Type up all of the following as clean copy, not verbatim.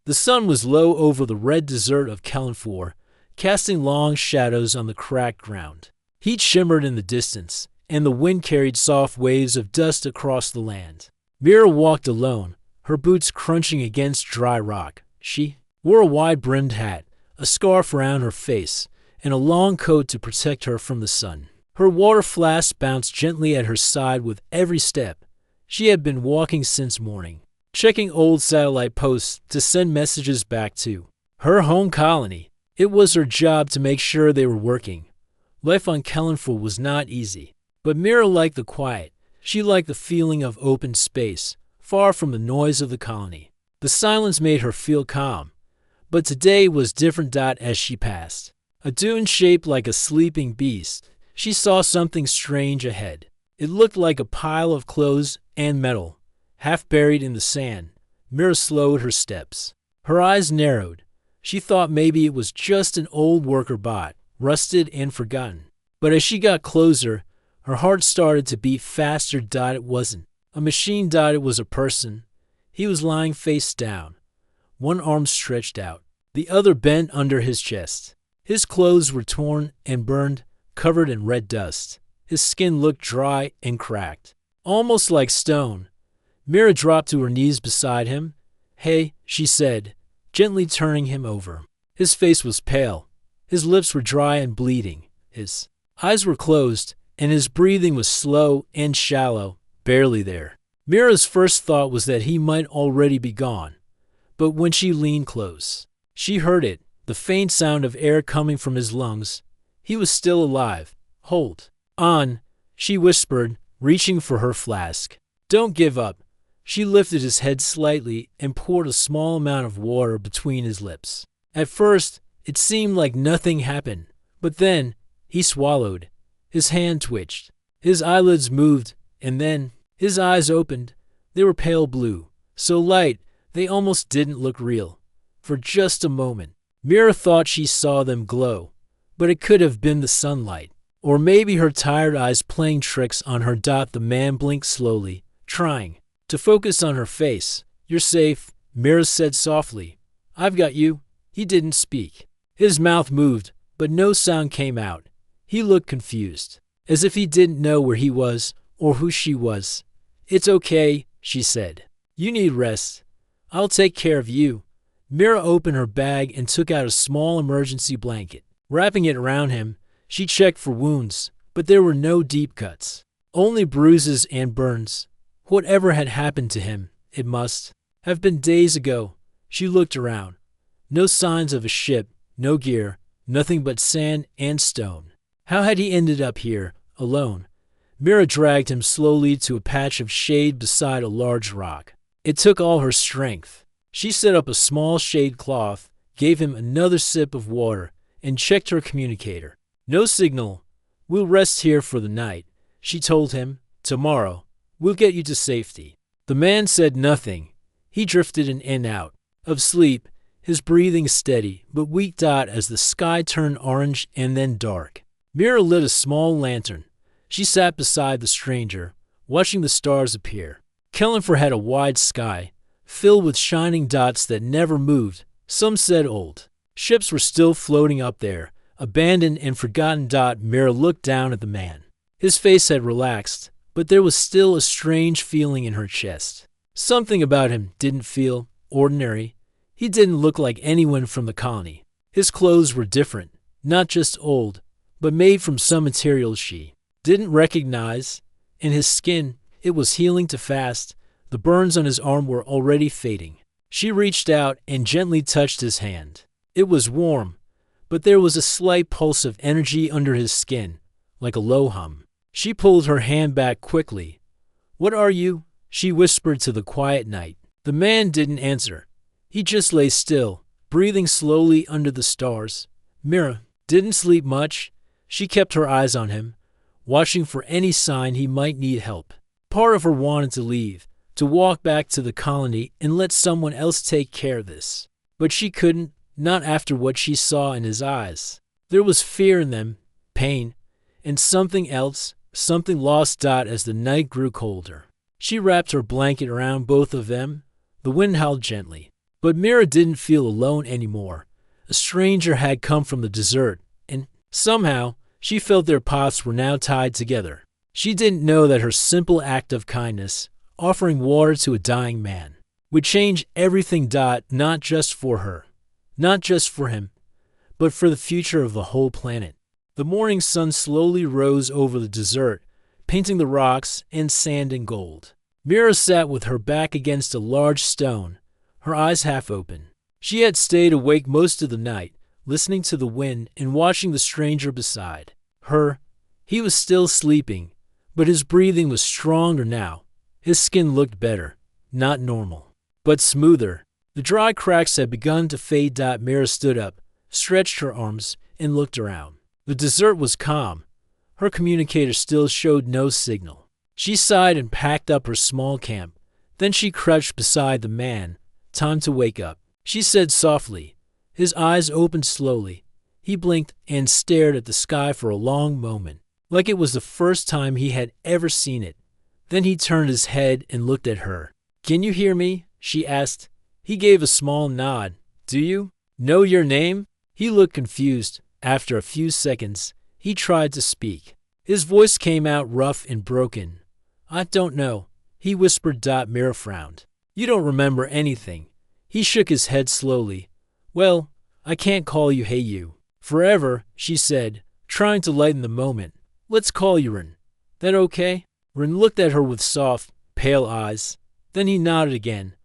The sun was low over the red desert of Kelenfor, casting long shadows on the cracked ground. Heat shimmered in the distance, and the wind carried soft waves of dust across the land. Mira walked alone, her boots crunching against dry rock. She wore a wide-brimmed hat, a scarf around her face, and a long coat to protect her from the sun. Her water flask bounced gently at her side with every step. She had been walking since morning, checking old satellite posts to send messages back to her home colony. It was her job to make sure they were working. Life on Kelenfor was not easy, but Mira liked the quiet. She liked the feeling of open space, far from the noise of the colony. The silence made her feel calm, but today was different. As she passed a dune shaped like a sleeping beast, she saw something strange ahead. It looked like a pile of clothes and metal, half buried in the sand. Mira slowed her steps. Her eyes narrowed. She thought maybe it was just an old worker bot, rusted and forgotten. But as she got closer, her heart started to beat faster. It wasn't a machine. It was a person. He was lying face down, one arm stretched out, the other bent under his chest. His clothes were torn and burned, covered in red dust. His skin looked dry and cracked, almost like stone. Mira dropped to her knees beside him. "Hey," she said, gently turning him over. His face was pale. His lips were dry and bleeding. His eyes were closed, and his breathing was slow and shallow, barely there. Mira's first thought was that he might already be gone. But when she leaned close, she heard it, the faint sound of air coming from his lungs. He was still alive. "Hold on," she whispered, reaching for her flask. "Don't give up." She lifted his head slightly and poured a small amount of water between his lips. At first, it seemed like nothing happened, but then he swallowed. His hand twitched. His eyelids moved, and then his eyes opened. They were pale blue, so light they almost didn't look real. For just a moment, Mira thought she saw them glow, but it could have been the sunlight, or maybe her tired eyes playing tricks on her. The man blinked slowly, trying to focus on her face. "You're safe," Mira said softly. "I've got you." He didn't speak. His mouth moved, but no sound came out. He looked confused, as if he didn't know where he was or who she was. "It's okay," she said. "You need rest. I'll take care of you." Mira opened her bag and took out a small emergency blanket. Wrapping it around him, she checked for wounds, but there were no deep cuts, only bruises and burns. Whatever had happened to him, it must have been days ago. She looked around. No signs of a ship, no gear, nothing but sand and stone. How had he ended up here, alone? Mira dragged him slowly to a patch of shade beside a large rock. It took all her strength. She set up a small shade cloth, gave him another sip of water, and checked her communicator. "No signal. We'll rest here for the night," she told him. "Tomorrow, we'll get you to safety." The man said nothing. He drifted in and out of sleep, his breathing steady but weak. As the sky turned orange and then dark, Mira lit a small lantern. She sat beside the stranger, watching the stars appear. Kelenfor had a wide sky, filled with shining dots that never moved. Some said old ships were still floating up there, abandoned and forgotten. Mira looked down at the man. His face had relaxed, but there was still a strange feeling in her chest. Something about him didn't feel ordinary. He didn't look like anyone from the colony. His clothes were different, not just old, but made from some material she didn't recognize. And his skin, it was healing too fast. The burns on his arm were already fading. She reached out and gently touched his hand. It was warm, but there was a slight pulse of energy under his skin, like a low hum. She pulled her hand back quickly. "What are you?" she whispered to the quiet night. The man didn't answer. He just lay still, breathing slowly under the stars. Mira didn't sleep much. She kept her eyes on him, watching for any sign he might need help. Part of her wanted to leave, to walk back to the colony and let someone else take care of this. But she couldn't, not after what she saw in his eyes. There was fear in them, pain, and something else, something lost. As the night grew colder, she wrapped her blanket around both of them. The wind howled gently, But Mira didn't feel alone anymore. A stranger had come from the desert, and somehow she felt their paths were now tied together. She didn't know that her simple act of kindness, offering water to a dying man, would change everything. Not just for her, not just for him, but for the future of the whole planet. The morning sun slowly rose over the desert, painting the rocks and sand in gold. Mira sat with her back against a large stone, her eyes half open. She had stayed awake most of the night, listening to the wind and watching the stranger beside her. He was still sleeping, but his breathing was stronger now. His skin looked better, not normal, but smoother. The dry cracks had begun to fade. Mira stood up, stretched her arms, and looked around. The desert was calm. Her communicator still showed no signal. She sighed and packed up her small camp. Then she crouched beside the man. Time to wake up, she said softly. His eyes opened slowly. He blinked and stared at the sky for a long moment, like it was the first time he had ever seen it. Then he turned his head and looked at her. "Can you hear me?" she asked. He gave a small nod. "Do you know your name?" He looked confused. After a few seconds, he tried to speak. His voice came out rough and broken. "I don't know," he whispered. Mira frowned. "You don't remember anything." He shook his head slowly. "Well, I can't call you hey you forever," she said, trying to lighten the moment. "Let's call you Rin. That okay?" Rin looked at her with soft, pale eyes. Then he nodded again.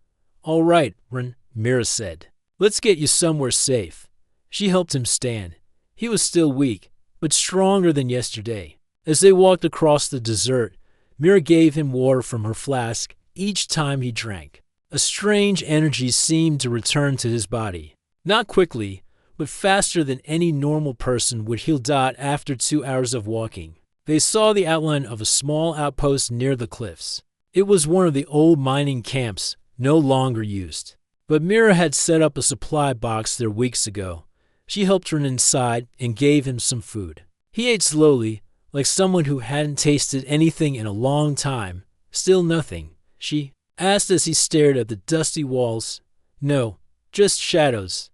"All right, Rin," Mira said. "Let's get you somewhere safe." She helped him stand. He was still weak, but stronger than yesterday. As they walked across the desert, Mira gave him water from her flask each time he drank. A strange energy seemed to return to his body. Not quickly, but faster than any normal person would heal. After 2 hours of walking, they saw the outline of a small outpost near the cliffs. It was one of the old mining camps, no longer used. But Mira had set up a supply box there weeks ago. She helped Rin inside and gave him some food. He ate slowly, like someone who hadn't tasted anything in a long time. "Still nothing?" she asked as he stared at the dusty walls. "No, just shadows.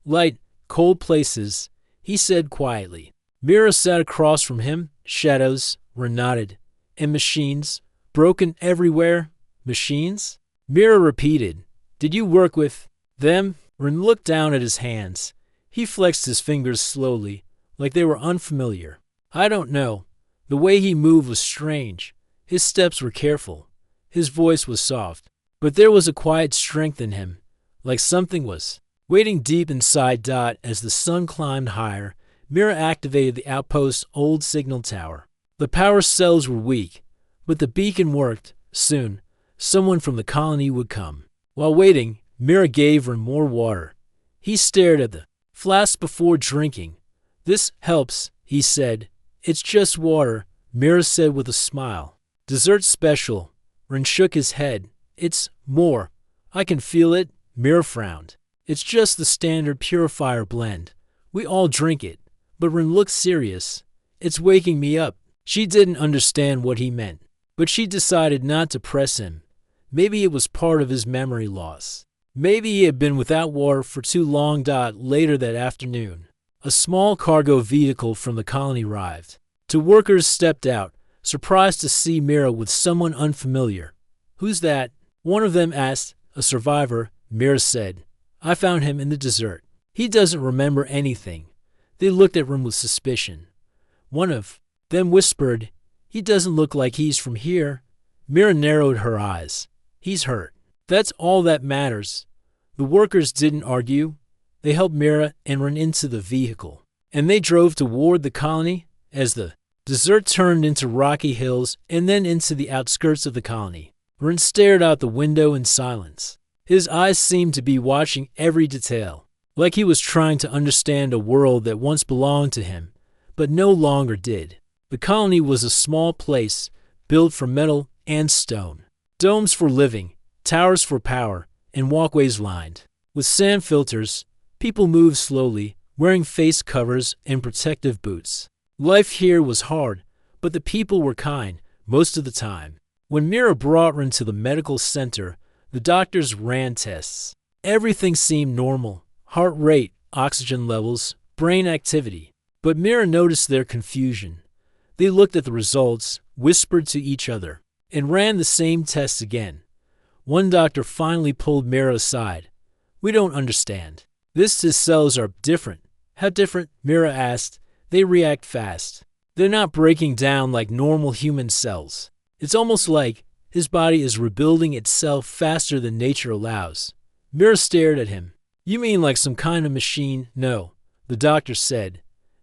Light, cold places," he said quietly. Mira sat across from him. "Shadows," Rin nodded. "And machines, broken everywhere." "Machines?" Mira repeated. "Did you work with them?" Rin looked down at his hands. He flexed his fingers slowly, like they were unfamiliar. "I don't know." The way he moved was strange. His steps were careful. His voice was soft. But there was a quiet strength in him, like something was waiting deep inside. As the sun climbed higher, Mira activated the outpost's old signal tower. The power cells were weak, but the beacon worked. Soon, someone from the colony would come. While waiting, Mira gave Rin more water. He stared at the flask before drinking. "This helps," he said. "It's just water," Mira said with a smile. "Dessert special." Rin shook his head. "It's more. I can feel it." Mira frowned. "It's just the standard purifier blend. We all drink it." But Rin looked serious. "It's waking me up." She didn't understand what he meant, but she decided not to press him. Maybe it was part of his memory loss. Maybe he had been without water for too long. Later that afternoon, a small cargo vehicle from the colony arrived. Two workers stepped out, surprised to see Mira with someone unfamiliar. "Who's that?" one of them asked. "A survivor," Mira said. "I found him in the desert. He doesn't remember anything." They looked at him with suspicion. One of them whispered, "He doesn't look like he's from here." Mira narrowed her eyes. "He's hurt. That's all that matters." The workers didn't argue. They helped Mira and Rin into the vehicle, and they drove toward the colony. As the desert turned into rocky hills and then into the outskirts of the colony, Rin stared out the window in silence. His eyes seemed to be watching every detail, like he was trying to understand a world that once belonged to him, but no longer did. The colony was a small place, built from metal and stone. Domes for living, towers for power, and walkways lined with sand filters. People moved slowly, wearing face covers and protective boots. Life here was hard, but the people were kind most of the time. When Mira brought Rin to the medical center, the doctors ran tests. Everything seemed normal. Heart rate, oxygen levels, brain activity. But Mira noticed their confusion. They looked at the results, whispered to each other, and ran the same tests again. One doctor finally pulled Mira aside. "We don't understand. His cells are different." "How different?" Mira asked. "They react fast. They're not breaking down like normal human cells. It's almost like his body is rebuilding itself faster than nature allows." Mira stared at him. "You mean like some kind of machine?" "No," the doctor said.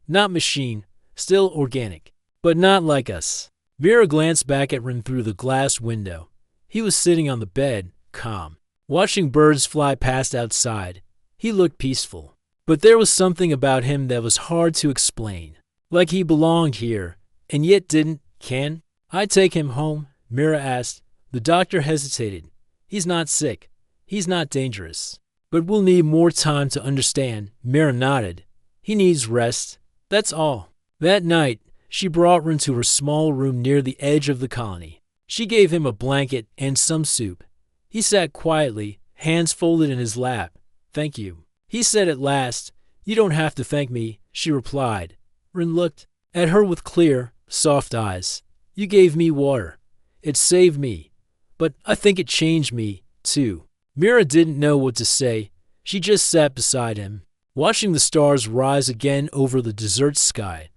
"Not machine, still organic, but not like us." Mira glanced back at Rin through the glass window. He was sitting on the bed, calm, watching birds fly past outside. He looked peaceful. But there was something about him that was hard to explain. Like he belonged here, and yet didn't. "Can I take him home?" Mira asked. The doctor hesitated. "He's not sick. He's not dangerous. But we'll need more time to understand." Mira nodded. "He needs rest. That's all." That night, she brought Rin to her small room near the edge of the colony. She gave him a blanket and some soup. He sat quietly, hands folded in his lap. "Thank you," he said at last. "You don't have to thank me," she replied. Rin looked at her with clear, soft eyes. "You gave me water. It saved me. But I think it changed me, too." Mira didn't know what to say. She just sat beside him, watching the stars rise again over the desert sky.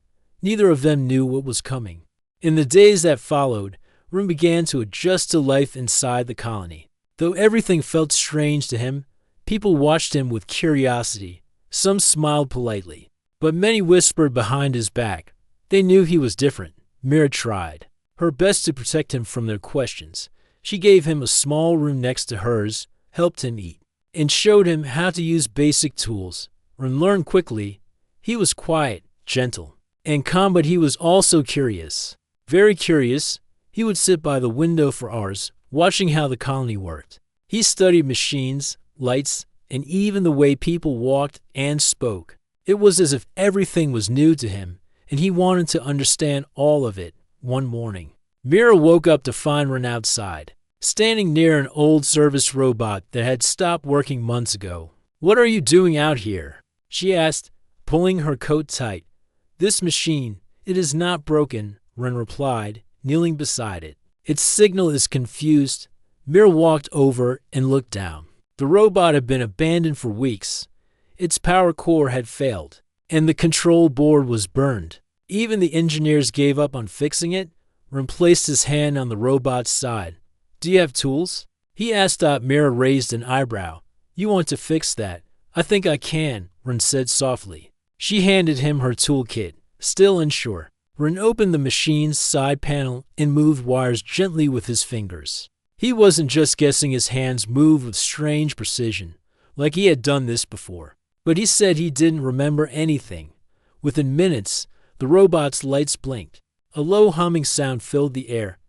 Neither of them knew what was coming. In the days that followed, Rin began to adjust to life inside the colony. Though everything felt strange to him, people watched him with curiosity. Some smiled politely, but many whispered behind his back. They knew he was different. Mira tried her best to protect him from their questions. She gave him a small room next to hers, helped him eat, and showed him how to use basic tools. Rin learned quickly. He was quiet, gentle, and calm, but he was also curious. Very curious. He would sit by the window for hours, watching how the colony worked. He studied machines, lights, and even the way people walked and spoke. It was as if everything was new to him, and he wanted to understand all of it. One morning, Mira woke up to find Rin outside, standing near an old service robot that had stopped working months ago. "What are you doing out here?" she asked, pulling her coat tight. "This machine, it is not broken," Rin replied, kneeling beside it. "Its signal is confused." Mira walked over and looked down. The robot had been abandoned for weeks. Its power core had failed, and the control board was burned. Even the engineers gave up on fixing it. Rin placed his hand on the robot's side. "Do you have tools?" he asked. Mira raised an eyebrow. "You want to fix that?" "I think I can," Rin said softly. She handed him her toolkit, still unsure. Rin opened the machine's side panel and moved wires gently with his fingers. He wasn't just guessing. His hands moved with strange precision, like he had done this before. But he said he didn't remember anything. Within minutes, the robot's lights blinked. A low humming sound filled the air.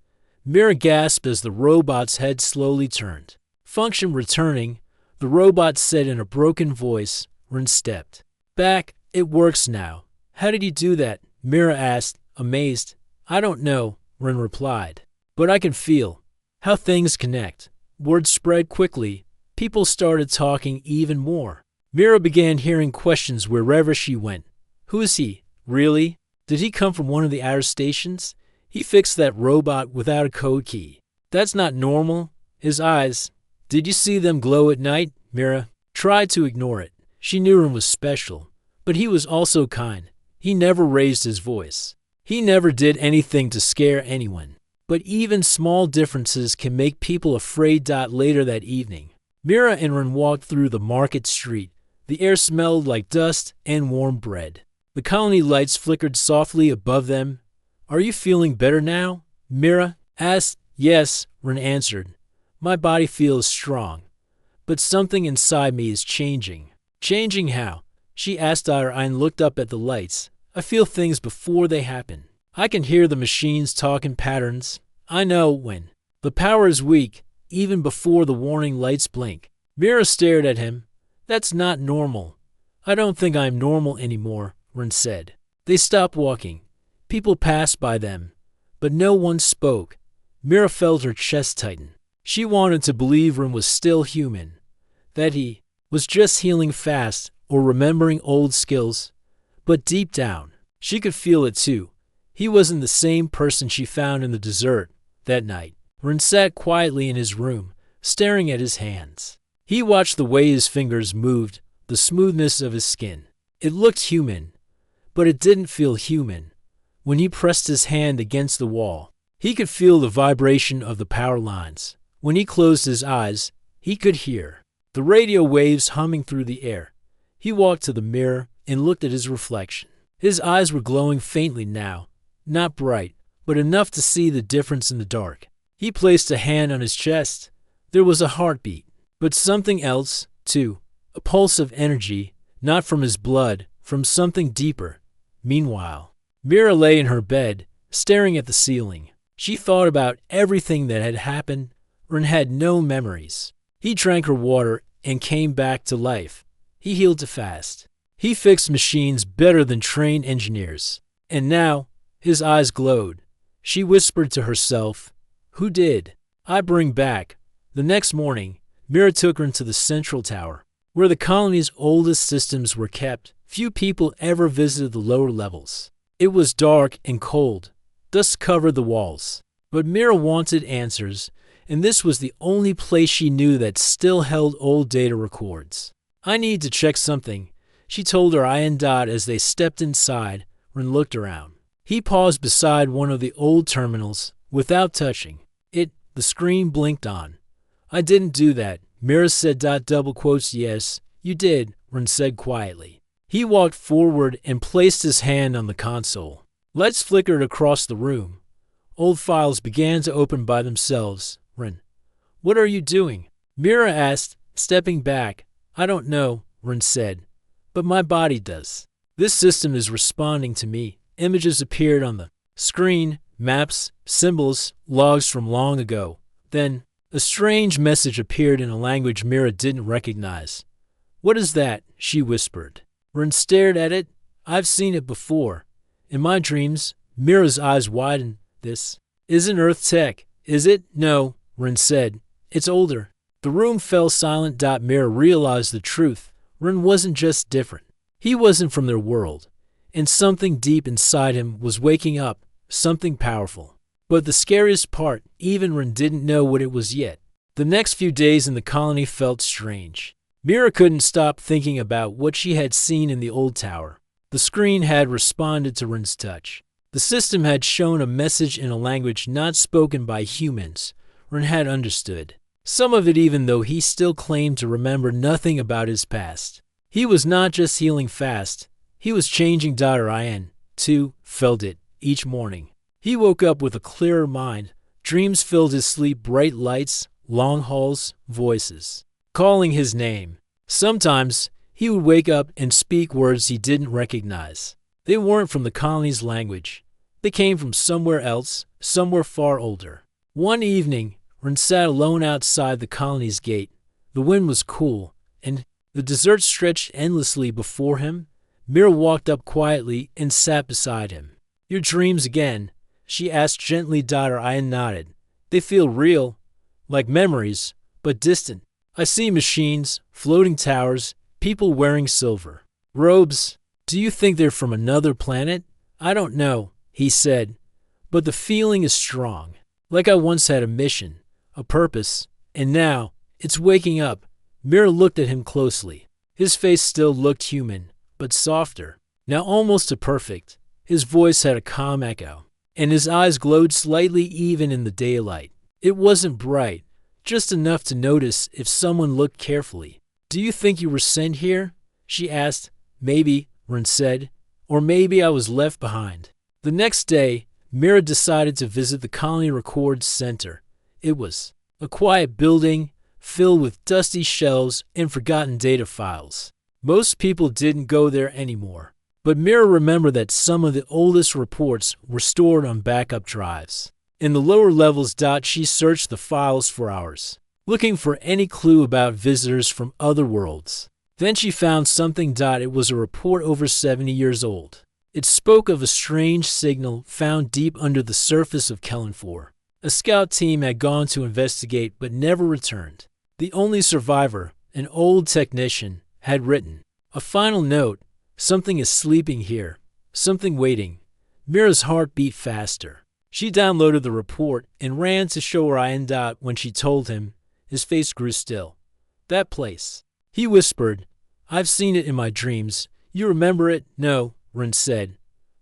Mira gasped as the robot's head slowly turned. Function returning, the robot said in a broken voice. Rin stepped back. "It works now." "How did you do that?" Mira asked, amazed. "I don't know," Rin replied. "But I can feel how things connect." Word spread quickly. People started talking even more. Mira began hearing questions wherever she went. "Who is he? Really? Did he come from one of the outer stations? He fixed that robot without a code key. That's not normal." His eyes, did you see them glow at night? Mira tried to ignore it. She knew Rin was special, but he was also kind. He never raised his voice. He never did anything to scare anyone. But even small differences can make people afraid. Later that evening, Mira and Rin walked through the market street. The air smelled like dust and warm bread. The colony lights flickered softly above them. "Are you feeling better now?" Mira asked. "Yes," Rin answered. "My body feels strong, but something inside me is changing." "Changing how?" she asked. And looked up at the lights. "I feel things before they happen. I can hear the machines talk in patterns. I know when the power is weak, even before the warning lights blink." Mira stared at him. "That's not normal." "I don't think I'm normal anymore," Rin said. They stopped walking. People passed by them, but no one spoke. Mira felt her chest tighten. She wanted to believe Rin was still human. that he was just healing fast or remembering old skills. But deep down, she could feel it too. He wasn't the same person she found in the desert that night. Ren sat quietly in his room, staring at his hands. He watched the way his fingers moved, the smoothness of his skin. It looked human, but it didn't feel human. When he pressed his hand against the wall, he could feel the vibration of the power lines. When he closed his eyes, he could hear the radio waves humming through the air. He walked to the mirror and looked at his reflection. His eyes were glowing faintly now, not bright, but enough to see the difference in the dark. He placed a hand on his chest. There was a heartbeat, but something else, too, a pulse of energy, not from his blood, from something deeper. Meanwhile, Mira lay in her bed, staring at the ceiling. She thought about everything that had happened and had no memories. He drank her water and came back to life. He healed fast. He fixed machines better than trained engineers. And now, his eyes glowed. She whispered to herself, "Who did I bring back?" The next morning, Mira took her into the central tower, where the colony's oldest systems were kept. Few people ever visited the lower levels. It was dark and cold. Dust covered the walls. But Mira wanted answers, and this was the only place she knew that still held old data records. "I need to check something," she told her Ian Dot as they stepped inside and looked around. He paused beside one of the old terminals without touching it. The screen blinked on. "I didn't do that," Mira said. Double quotes, "Yes, you did," Ren said quietly. He walked forward and placed his hand on the console. Lights flickered across the room. Old files began to open by themselves. "Ren, what are you doing?" Mira asked, stepping back. "I don't know," Ren said, "but my body does. This system is responding to me." Images appeared on the screen, maps, symbols, logs from long ago. Then, a strange message appeared in a language Mira didn't recognize. "What is that?" she whispered. Ren stared at it. "I've seen it before. In my dreams." Mira's eyes widened. "This isn't Earth tech, is it?" "No," Ren said. "It's older." The room fell silent. Mira realized the truth. Ren wasn't just different. He wasn't from their world. And something deep inside him was waking up, something powerful. But the scariest part, even Ren didn't know what it was yet. The next few days in the colony felt strange. Mira couldn't stop thinking about what she had seen in the old tower. The screen had responded to Ren's touch. The system had shown a message in a language not spoken by humans. Ren had understood some of it, even though he still claimed to remember nothing about his past. He was not just healing fast. He was changing. Ian, too, felt it each morning. He woke up with a clearer mind. Dreams filled his sleep, bright lights, long halls, voices calling his name. Sometimes he would wake up and speak words he didn't recognize. They weren't from the colony's language. They came from somewhere else, somewhere far older. One evening, Ren sat alone outside the colony's gate. The wind was cool, and the desert stretched endlessly before him. Mira walked up quietly and sat beside him. "Your dreams again?" she asked gently. Ian nodded. "They feel real, like memories, but distant. I see machines, floating towers, people wearing silver robes. Do you think they're from another planet?" "I don't know," he said, "but the feeling is strong. Like I once had a mission, a purpose, and now it's waking up." Mira looked at him closely. His face still looked human, but softer, now almost to perfect. His voice had a calm echo, and his eyes glowed slightly even in the daylight. It wasn't bright, just enough to notice if someone looked carefully. "Do you think you were sent here?" she asked. "Maybe," Ren said, "or maybe I was left behind." The next day, Mira decided to visit the Colony Records Center. It was a quiet building filled with dusty shelves and forgotten data files. Most people didn't go there anymore, but Mira remembered that some of the oldest reports were stored on backup drives. In the lower levels, she searched the files for hours, looking for any clue about visitors from other worlds. Then she found something. It was a report over 70 years old. It spoke of a strange signal found deep under the surface of Kellenfor. A scout team had gone to investigate but never returned. The only survivor, an old technician, had written. A final note, something is sleeping here, something waiting. Mira's heart beat faster. She downloaded the report and ran to show Ryan. When she told him, his face grew still. That place. He whispered, I've seen it in my dreams. You remember it? No, Ren said.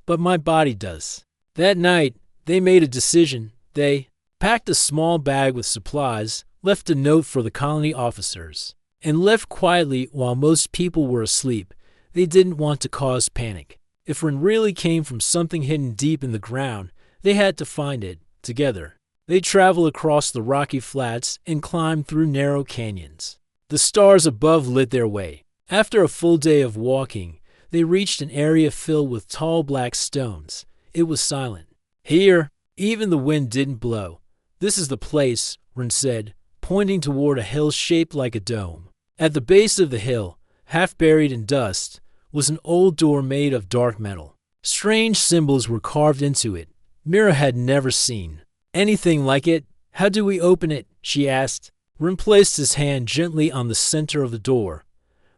But my body does. That night, they made a decision. They packed a small bag with supplies, left a note for the colony officers, and left quietly while most people were asleep. They didn't want to cause panic. If Ren really came from something hidden deep in the ground, they had to find it, together. They traveled across the rocky flats and climbed through narrow canyons. The stars above lit their way. After a full day of walking, they reached an area filled with tall black stones. It was silent. Here, even the wind didn't blow. This is the place, Ren said, pointing toward a hill shaped like a dome. At the base of the hill, half buried in dust, was an old door made of dark metal. Strange symbols were carved into it. Mira had never seen anything like it. How do we open it? She asked. Ren placed his hand gently on the center of the door.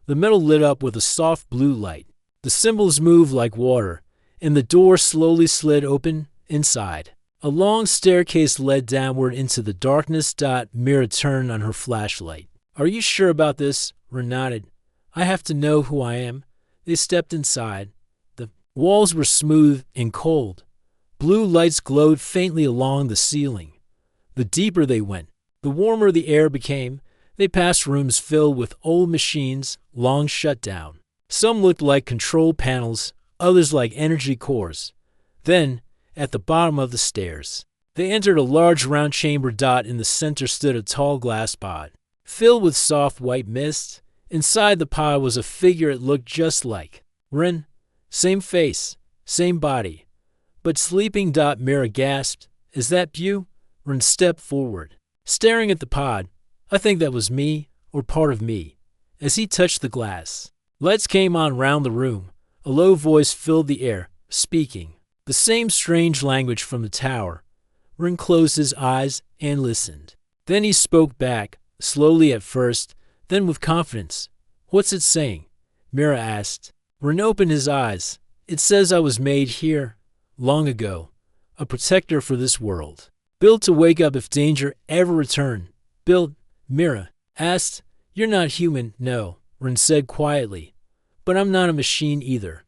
The metal lit up with a soft blue light. The symbols moved like water, and the door slowly slid open inside. A long staircase led downward into the darkness. Mira turned on her flashlight. Are you sure about this? Ren nodded. I have to know who I am. They stepped inside. The walls were smooth and cold. Blue lights glowed faintly along the ceiling. The deeper they went, the warmer the air became. They passed rooms filled with old machines, long shut down. Some looked like control panels, others like energy cores. Then, at the bottom of the stairs, they entered a large round chamber. In the center stood a tall glass pod, filled with soft white mist. Inside the pod was a figure it looked just like Ren. Same face, same body, but sleeping. Mira gasped. Is that you? Ren stepped forward, staring at the pod. I think that was me, or part of me. As he touched the glass, lights came on round the room. A low voice filled the air, speaking the same strange language from the tower. Ren closed his eyes and listened. Then he spoke back, slowly at first, then with confidence. What's it saying? Mira asked. Ren opened his eyes. It says I was made here, long ago, a protector for this world, built to wake up if danger ever returned. Built? Mira asked. You're not human, no, Ren said quietly. But I'm not a machine either.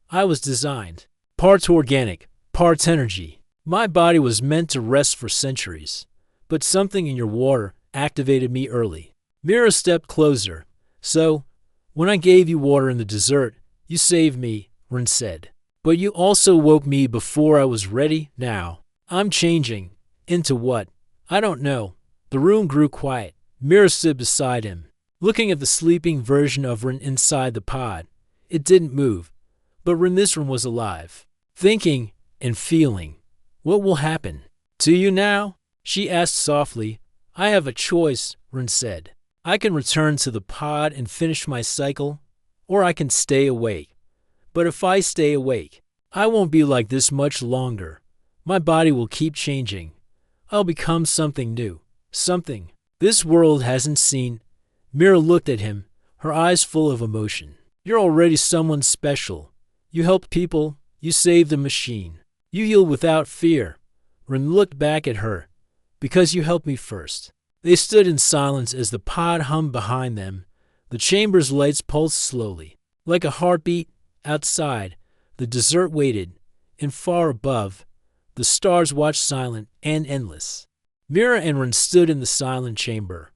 I was designed. Part organic, part energy. My body was meant to rest for centuries. But something in your water activated me early. Mira stepped closer. So, when I gave you water in the desert, you saved me, Ren said. But you also woke me before I was ready. Now, I'm changing. Into what? I don't know. The room grew quiet. Mira stood beside him, looking at the sleeping version of Ren inside the pod. It didn't move, but Ren this one was alive, thinking and feeling. What will happen to you now? She asked softly. I have a choice, Ren said. I can return to the pod and finish my cycle, or I can stay awake. But if I stay awake, I won't be like this much longer. My body will keep changing. I'll become something new, something this world hasn't seen. Mira looked at him, her eyes full of emotion. You're already someone special. You helped people. You saved a machine. You healed without fear. Ren looked back at her. Because you helped me first. They stood in silence as the pod hummed behind them. The chamber's lights pulsed slowly. Like a heartbeat, outside, the desert waited, and far above, the stars watched silent and endless. Mira and Ren stood in the silent chamber.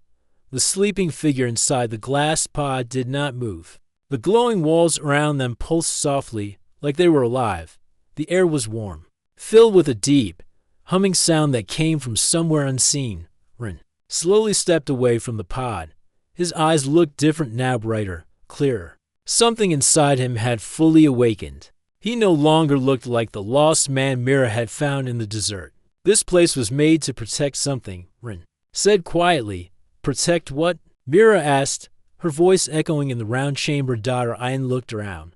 The sleeping figure inside the glass pod did not move. The glowing walls around them pulsed softly, like they were alive. The air was warm, filled with a deep, humming sound that came from somewhere unseen. Ren slowly stepped away from the pod. His eyes looked different now, brighter, clearer. Something inside him had fully awakened. He no longer looked like the lost man Mira had found in the desert. This place was made to protect something, Ren said quietly. Protect what? Mira asked, her voice echoing in the round chamber. Ian looked around.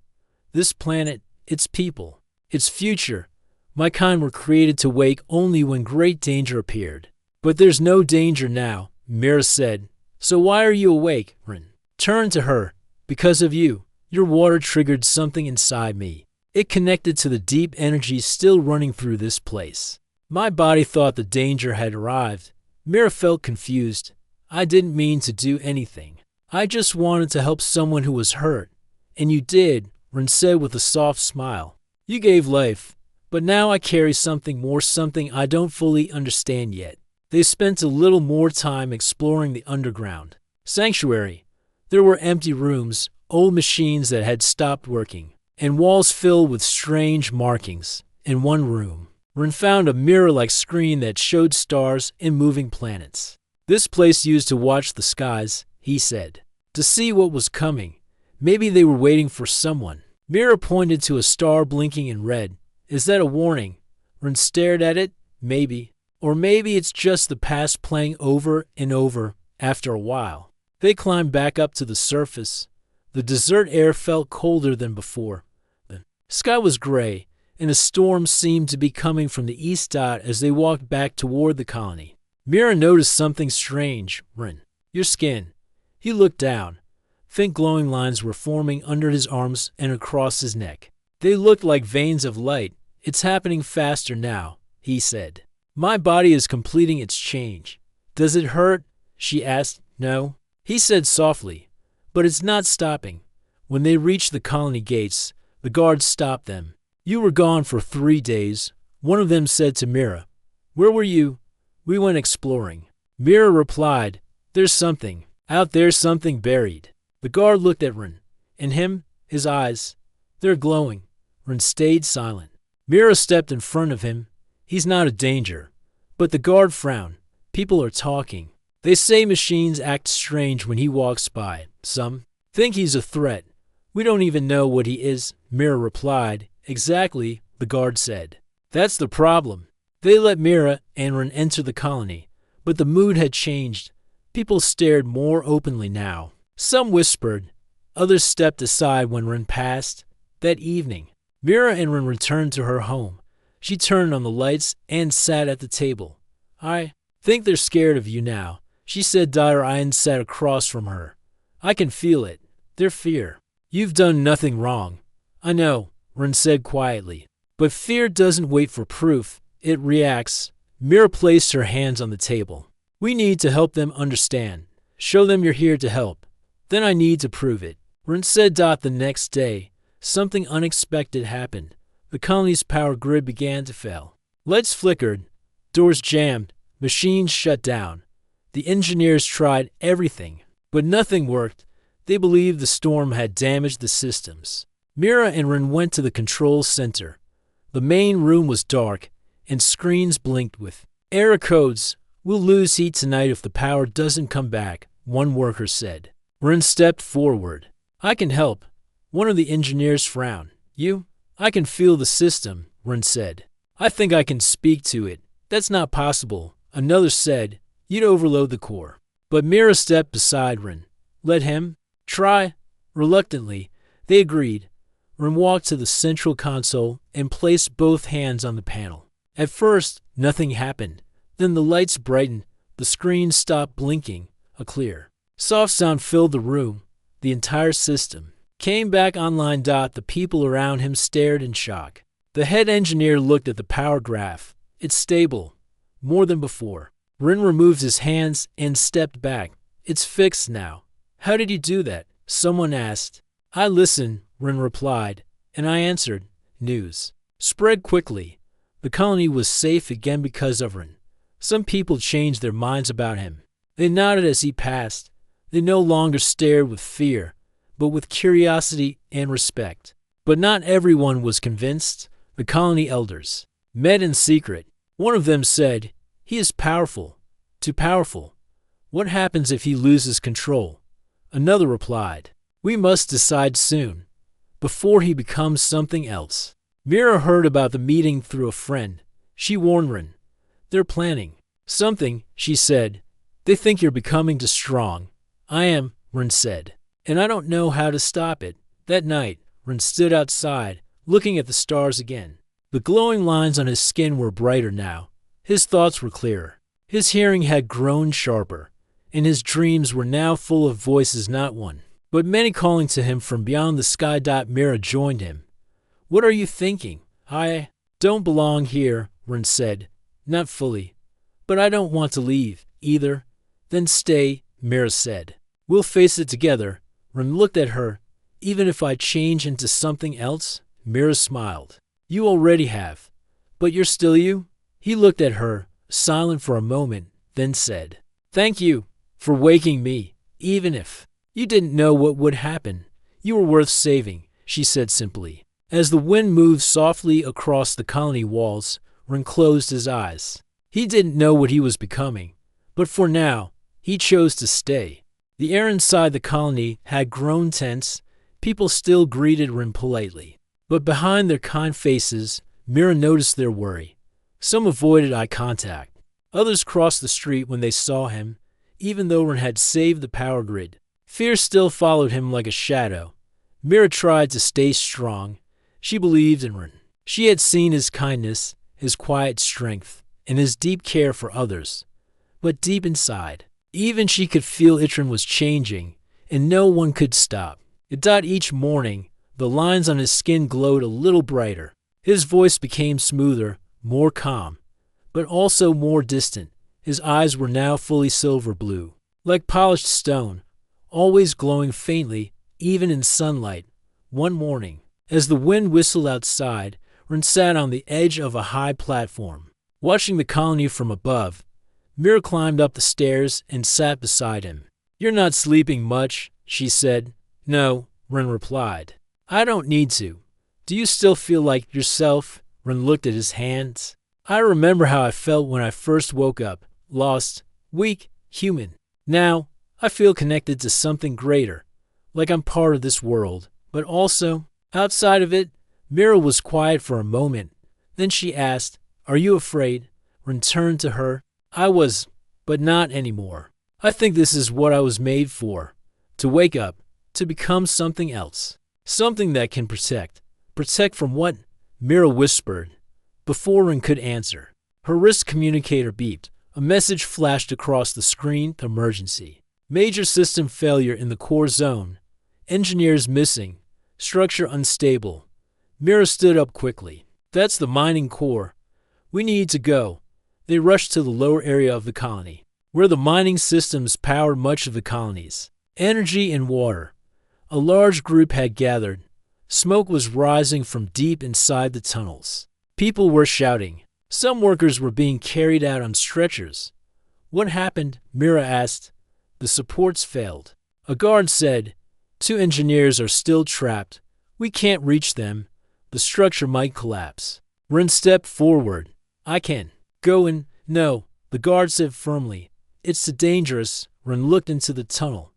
This planet, its people, its future. My kind were created to wake only when great danger appeared. But there's no danger now, Mira said. So why are you awake, Ren? turned to her. Because of you, your water triggered something inside me. It connected to the deep energy still running through this place. My body thought the danger had arrived. Mira felt confused. I didn't mean to do anything. I just wanted to help someone who was hurt. And you did, Ren said with a soft smile. You gave life, but now I carry something more, something I don't fully understand yet. They spent a little more time exploring the underground sanctuary. There were empty rooms, old machines that had stopped working, and walls filled with strange markings. In one room, Ren found a mirror-like screen that showed stars and moving planets. This place used to watch the skies, he said, to see what was coming. Maybe they were waiting for someone. Mira pointed to a star blinking in red. Is that a warning? Ren stared at it. Maybe. Or maybe it's just the past playing over and over. After a while, they climbed back up to the surface. The desert air felt colder than before. The sky was gray, and a storm seemed to be coming from the east as they walked back toward the colony. Mira noticed something strange. Ren, your skin. He looked down. Faint glowing lines were forming under his arms and across his neck. They looked like veins of light. It's happening faster now, he said. My body is completing its change. Does it hurt? She asked. No, he said softly. But it's not stopping. When they reached the colony gates, the guards stopped them. You were gone for 3 days, one of them said to Mira. Where were you? We went exploring. Mira replied, there's something. Out there, something buried. The guard looked at Ren. And him, his eyes. They're glowing. Ren stayed silent. Mira stepped in front of him. He's not a danger. But the guard frowned. People are talking. They say machines act strange when he walks by. Some think he's a threat. We don't even know what he is, Mira replied. Exactly, the guard said. That's the problem. They let Mira and Ren enter the colony, but the mood had changed. People stared more openly now. Some whispered. Others stepped aside when Ren passed. That evening, Mira and Ren returned to her home. She turned on the lights and sat at the table. I think they're scared of you now, she said. Ian sat across from her. I can feel it. Their fear. You've done nothing wrong. I know, Ren said quietly. But fear doesn't wait for proof. It reacts. Mira placed her hands on the table. We need to help them understand. Show them you're here to help. Then I need to prove it. Ren said. The next day, something unexpected happened. The colony's power grid began to fail. Lights flickered. Doors jammed. Machines shut down. The engineers tried everything, but nothing worked. They believed the storm had damaged the systems. Mira and Ren went to the control center. The main room was dark, and screens blinked with error codes. We'll lose heat tonight if the power doesn't come back, one worker said. Ren stepped forward. I can help. One of the engineers frowned. You? I can feel the system, Ren said. I think I can speak to it. That's not possible, another said. You'd overload the core. But Mira stepped beside Ren. Let him try. Reluctantly, they agreed. Ren walked to the central console and placed both hands on the panel. At first, nothing happened. Then the lights brightened. The screen stopped blinking. A clear, soft sound filled the room. The entire system came back online. The people around him stared in shock. The head engineer looked at the power graph. It's stable. More than before. Ren removed his hands and stepped back. It's fixed now. How did you do that? Someone asked. I listened, Ren replied, and I answered. News spread quickly. The colony was safe again because of Ren. Some people changed their minds about him. They nodded as he passed. They no longer stared with fear, but with curiosity and respect. But not everyone was convinced. The colony elders met in secret. One of them said, he is powerful, too powerful. What happens if he loses control? Another replied, we must decide soon, before he becomes something else. Mira heard about the meeting through a friend. She warned Ren. They're planning something, she said. They think you're becoming too strong. I am, Ren said, and I don't know how to stop it. That night, Ren stood outside, looking at the stars again. The glowing lines on his skin were brighter now. His thoughts were clearer. His hearing had grown sharper, and his dreams were now full of voices, not one. but many calling to him from beyond the sky. Mira joined him. What are you thinking? I don't belong here, Ren said. Not fully. But I don't want to leave, either. Then stay, Mira said. We'll face it together. Ren looked at her. Even if I change into something else? Mira smiled. You already have. But you're still you? He looked at her, silent for a moment, then said, Thank you for waking me, even if you didn't know what would happen. You were worth saving, she said simply. As the wind moved softly across the colony walls, Ren closed his eyes. He didn't know what he was becoming, but for now, he chose to stay. The air inside the colony had grown tense. People still greeted Ren politely, but behind their kind faces, Mira noticed their worry. Some avoided eye contact. Others crossed the street when they saw him, even though Ren had saved the power grid. Fear still followed him like a shadow. Mira tried to stay strong. She believed in Ren. She had seen his kindness, his quiet strength, and his deep care for others. But deep inside, even she could feel Itrin was changing, and no one could stop. Each morning, the lines on his skin glowed a little brighter. His voice became smoother, more calm, but also more distant. His eyes were now fully silver blue, like polished stone, always glowing faintly, even in sunlight. One morning, as the wind whistled outside, Ren sat on the edge of a high platform, watching the colony from above. Mira climbed up the stairs and sat beside him. You're not sleeping much, she said. No, Ren replied. I don't need to. Do you still feel like yourself? Ren looked at his hands. I remember how I felt when I first woke up, lost, weak, human. Now, I feel connected to something greater, like I'm part of this world, but also outside of it. Mira was quiet for a moment. Then she asked, Are you afraid? Ren turned to her. I was, but not anymore. I think this is what I was made for. To wake up, to become something else. Something that can protect. Protect from what? Mira whispered. Before Ren could answer, her wrist communicator beeped. A message flashed across the screen. Emergency. Major system failure in the core zone. Engineers missing. Structure unstable. Mira stood up quickly. That's the mining core. We need to go. They rushed to the lower area of the colony, where the mining systems powered much of the colony's energy and water. A large group had gathered. Smoke was rising from deep inside the tunnels. People were shouting. Some workers were being carried out on stretchers. What happened? Mira asked. The supports failed. A guard said, 2 engineers are still trapped. We can't reach them. The structure might collapse. Ren stepped forward. I can go in. No, the guard said firmly. It's too dangerous. Ren looked into the tunnel.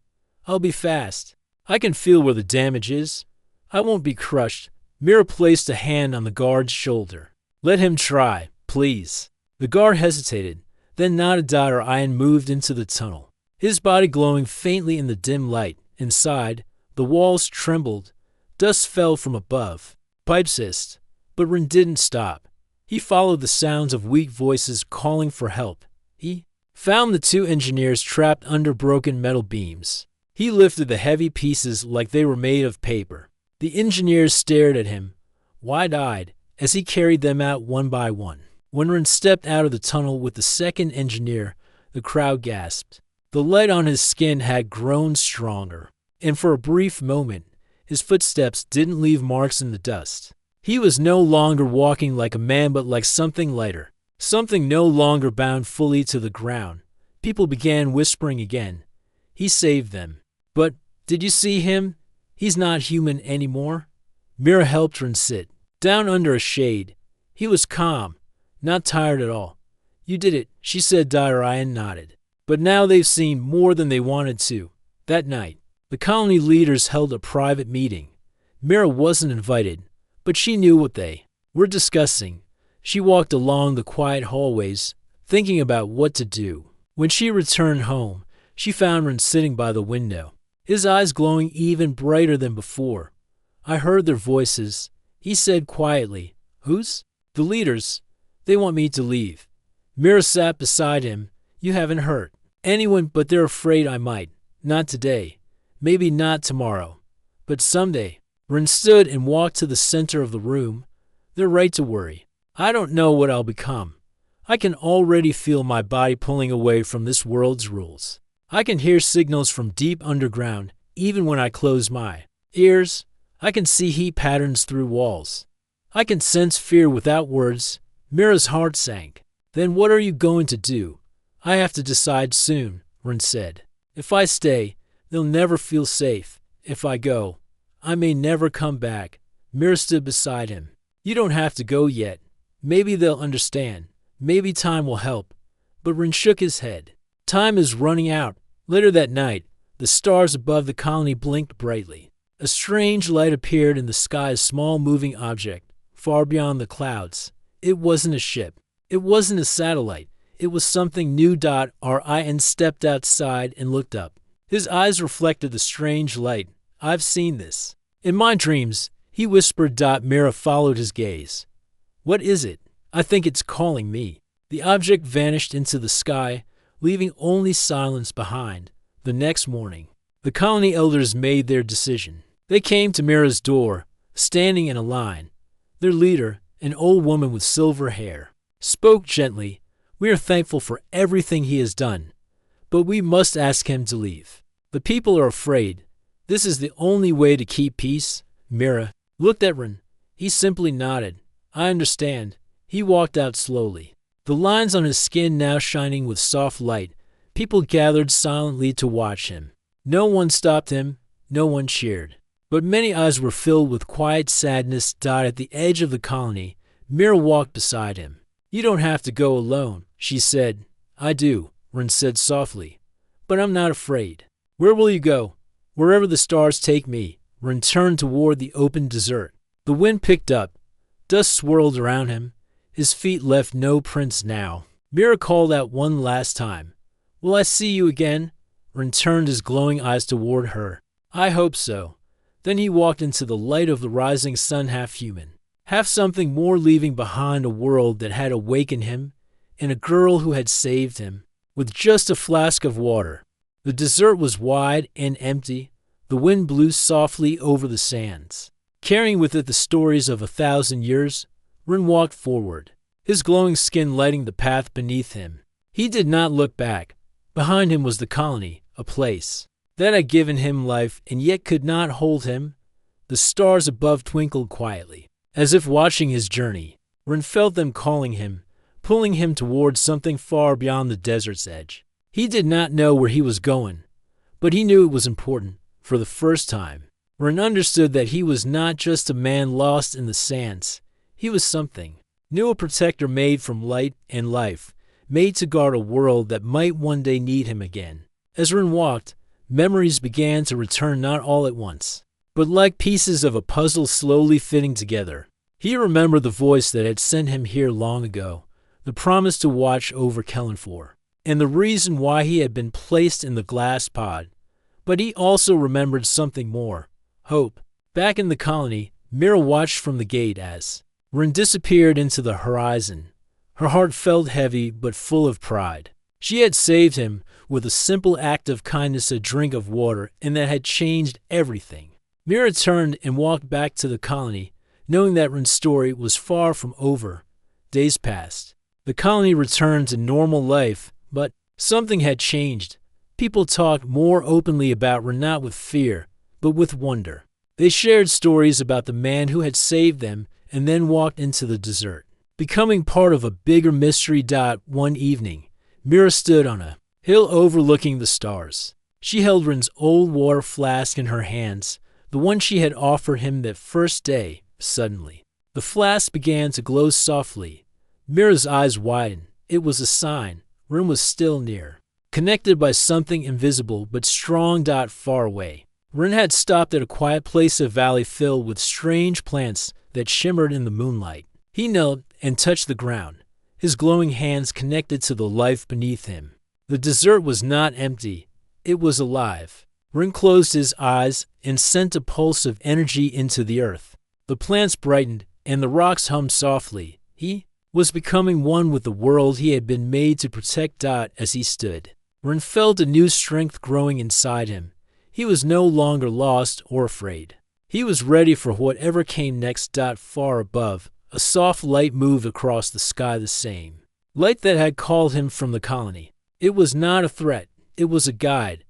I'll be fast. I can feel where the damage is. I won't be crushed. Mira placed a hand on the guard's shoulder. Let him try, please. The guard hesitated, then nodded. Iron moved into the tunnel, his body glowing faintly in the dim light. Inside, the walls trembled. Dust fell from above. Pipes hissed, but Ren didn't stop. He followed the sounds of weak voices calling for help. He found the 2 engineers trapped under broken metal beams. He lifted the heavy pieces like they were made of paper. The engineers stared at him, wide-eyed, as he carried them out one by one. When Ren stepped out of the tunnel with the 2nd engineer, the crowd gasped. The light on his skin had grown stronger, and for a brief moment, his footsteps didn't leave marks in the dust. He was no longer walking like a man but like something lighter, something no longer bound fully to the ground. People began whispering again. He saved them. But, did you see him? He's not human anymore. Mira helped Ren sit down under a shade. He was calm, not tired at all. You did it, she said. Iron nodded. But now they've seen more than they wanted to. That night, the colony leaders held a private meeting. Mira wasn't invited, but she knew what they were discussing. She walked along the quiet hallways, thinking about what to do. When she returned home, she found Ren sitting by the window, his eyes glowing even brighter than before. I heard their voices. He said quietly, Who's? The leaders. They want me to leave. Mira sat beside him. You haven't hurt anyone, but they're afraid I might. Not today. Maybe not tomorrow, but someday. Ren stood and walked to the center of the room. They're right to worry. I don't know what I'll become. I can already feel my body pulling away from this world's rules. I can hear signals from deep underground, even when I close my ears. I can see heat patterns through walls. I can sense fear without words. Mira's heart sank. Then what are you going to do? I have to decide soon, Ren said. If I stay, they'll never feel safe. If I go, I may never come back. Mira stood beside him. You don't have to go yet. Maybe they'll understand. Maybe time will help. But Ren shook his head. Time is running out. Later that night, the stars above the colony blinked brightly. A strange light appeared in the sky, a small moving object, far beyond the clouds. It wasn't a ship. It wasn't a satellite. It was something new. Rin stepped outside and looked up. His eyes reflected the strange light. I've seen this. In my dreams, he whispered. Mira followed his gaze. What is it? I think it's calling me. The object vanished into the sky, leaving only silence behind. The next morning, the colony elders made their decision. They came to Mira's door, standing in a line. Their leader, an old woman with silver hair, spoke gently. We are thankful for everything he has done, but we must ask him to leave. The people are afraid. This is the only way to keep peace. Mira looked at Ren. He simply nodded. I understand. He walked out slowly, the lines on his skin now shining with soft light. People gathered silently to watch him. No one stopped him. No one cheered. But many eyes were filled with quiet sadness. At the edge of the colony, Mira walked beside him. You don't have to go alone, she said. I do, Ren said softly. But I'm not afraid. Where will you go? Wherever the stars take me. Ren turned toward the open desert. The wind picked up. Dust swirled around him. His feet left no prints now. Mira called out one last time. Will I see you again? Ren turned his glowing eyes toward her. I hope so. Then he walked into the light of the rising sun, half human, half something more, leaving behind a world that had awakened him and a girl who had saved him, with just a flask of water. The desert was wide and empty. The wind blew softly over the sands, carrying with it the stories of 1,000 years. Ren walked forward, his glowing skin lighting the path beneath him. He did not look back. Behind him was the colony, a place that had given him life and yet could not hold him. The stars above twinkled quietly, as if watching his journey. Ren felt them calling him, pulling him towards something far beyond the desert's edge. He did not know where he was going, but he knew it was important. For the first time, Ren understood that he was not just a man lost in the sands. He was something new, a protector made from light and life, made to guard a world that might one day need him again. As Ren walked, memories began to return, not all at once, but like pieces of a puzzle slowly fitting together. He remembered the voice that had sent him here long ago, the promise to watch over Kelenfor, and the reason why he had been placed in the glass pod. But he also remembered something more: hope. Back in the colony, Mira watched from the gate as Ren disappeared into the horizon. Her heart felt heavy but full of pride. She had saved him with a simple act of kindness, a drink of water, and that had changed everything. Mira turned and walked back to the colony, knowing that Ren's story was far from over. Days passed. The colony returned to normal life, but something had changed. People talked more openly about Ren, not with fear, but with wonder. They shared stories about the man who had saved them and then walked into the desert, becoming part of a bigger mystery. One evening, Mira stood on a hill overlooking the stars. She held Ren's old water flask in her hands, the one she had offered him that first day. Suddenly, the flask began to glow softly. Mira's eyes widened. It was a sign. Ren was still near, connected by something invisible but strong. Far away, Ren had stopped at a quiet place, a valley filled with strange plants that shimmered in the moonlight. He knelt and touched the ground, his glowing hands connected to the life beneath him. The desert was not empty. It was alive. Ren closed his eyes and sent a pulse of energy into the earth. The plants brightened and the rocks hummed softly. He was becoming one with the world he had been made to protect. As he stood, Ren felt a new strength growing inside him. He was no longer lost or afraid. He was ready for whatever came next. Far above, a soft light moved across the sky, the same light that had called him from the colony. It was not a threat, it was a guide.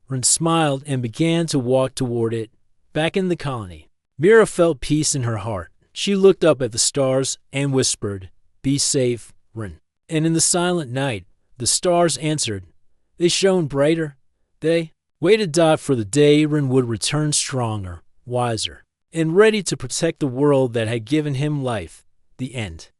Ren smiled and began to walk toward it, back in the colony. Mira felt peace in her heart. She looked up at the stars and whispered, "Be safe, Ren." And in the silent night, the stars answered. They shone brighter. They waited for the day Ren would return stronger, wiser, and ready to protect the world that had given him life. The end.